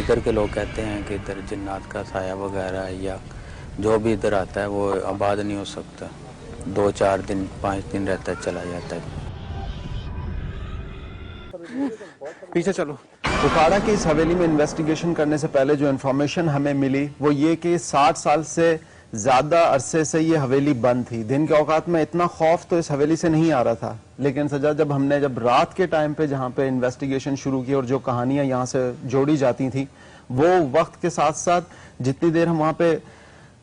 इधर के लोग कहते हैं कि इधर जिन्नात का साया वगैरह है या जो भी इधर आता है वो आबाद नहीं हो सकता, 2-4 दिन 5 दिन रहता है चला जाता है। पीछे चलो। उकाड़ा की इस हवेली में इन्वेस्टिगेशन करने से पहले जो इन्फॉर्मेशन हमें मिली वो ये कि 60 साल से ज्यादा अरसे से ये हवेली बंद थी। दिन के औकात में इतना खौफ तो इस हवेली से नहीं आ रहा था, लेकिन सजा जब रात के टाइम पे जहाँ पे इन्वेस्टिगेशन शुरू की और जो कहानियां यहाँ से जोड़ी जाती थी वो वक्त के साथ साथ जितनी देर हम वहाँ पे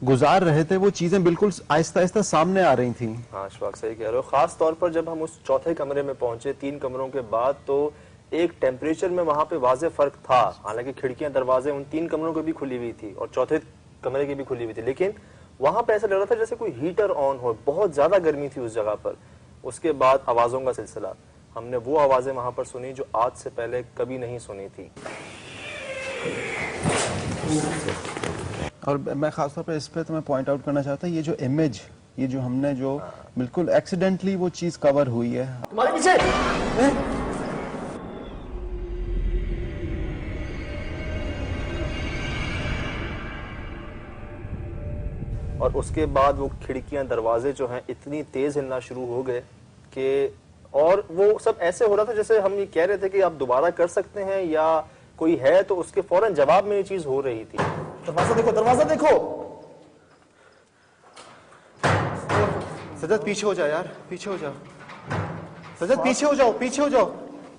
गुजार रहे थे वो चीजें बिल्कुल आहिस्ता आहिस्ता सामने आ रही थी। हाँ अशफाक सही कह रहे हो। खास तौर पर जब हम उस चौथे कमरे में पहुंचे 3 कमरों के बाद, तो एक टेम्परेचर में वहां पे वाज़े फर्क था। हालांकि खिड़कियां दरवाजे उन 3 कमरों की भी खुली हुई थी और चौथे कमरे की भी खुली हुई थी, लेकिन वहां पे ऐसा लग रहा था जैसे कोई हीटर ऑन हो, बहुत ज्यादा गर्मी थी उस जगह पर। उसके बाद आवाजों का सिलसिला, हमने वो आवाजें वहां पर सुनी जो आज से पहले कभी नहीं सुनी थी। और मैं खासतौर पर इस पे तुम्हें पॉइंट आउट करना चाहता हूँ, ये जो इमेज, ये जो हमने जो बिल्कुल एक्सीडेंटली वो चीज कवर हुई है तुम्हारे पीछे। और उसके बाद वो खिड़कियां दरवाजे जो हैं इतनी तेज हिलना शुरू हो गए कि, और वो सब ऐसे हो रहा था जैसे हम ये कह रहे थे कि आप दोबारा कर सकते हैं या कोई है, तो उसके फौरन जवाब में ये चीज हो रही थी। दरवाजा देखो, दरवाजा देखो। सजद पीछे हो जा यार, पीछे हो जाओ सजद, पीछे हो जाओ, पीछे हो जाओ।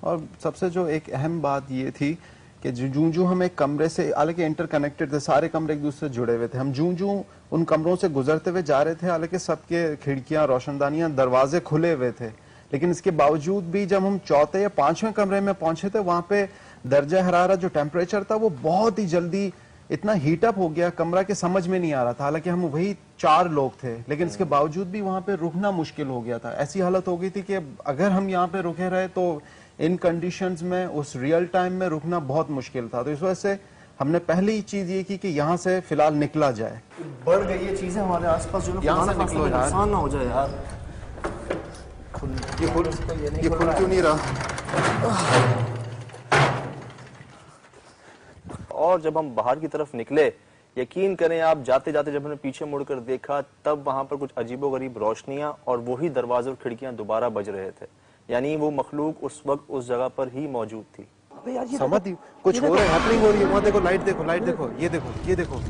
और सबसे जो एक अहम बात ये थी कि जूं हम एक कमरे से, हालांकि इंटरकनेक्टेड थे, सारे कमरे एक दूसरे से जुड़े हुए थे, हम जूं उन कमरों से गुजरते हुए जा रहे थे, हालांकि सबके खिड़कियां, रोशनदानियां, दरवाजे खुले हुए थे, लेकिन इसके बावजूद भी जब हम चौथे या 5वें कमरे में पहुंचे थे वहां पे दर्जा हरारत जो टेम्परेचर था वो बहुत ही जल्दी इतना हीटअप हो गया कमरा के समझ में नहीं आ रहा था। हालांकि हम वही 4 लोग थे, लेकिन इसके बावजूद भी वहां पे रुकना मुश्किल हो गया था। ऐसी हालत हो गई थी कि अगर हम यहाँ पे रुके रहे तो इन कंडीशंस में उस रियल टाइम में रुकना बहुत मुश्किल था। तो इस वजह से हमने पहली चीज ये की कि यहाँ से फिलहाल निकला जाए। बढ़ गई ये चीजें हमारे आसपास, जो यहाँ से निकलो यार, नुकसान ना हो जाए यार। ये खुल क्यों नहीं रहा? और जब हम बाहर की तरफ निकले, यकीन करें आप, जाते जाते जब हमने पीछे मुड़कर देखा तब वहां पर कुछ अजीबोगरीब रोशनियां और वही दरवाजे और खिड़कियां दोबारा बज रहे थे। यानी वो मखलूक उस वक्त उस जगह पर ही मौजूद थी। समझ कुछ हो रहा है, हैपनिंग हो रही है। वहां देखो, लाइट देखो, लाइट देखो, ये देखो, ये देखो।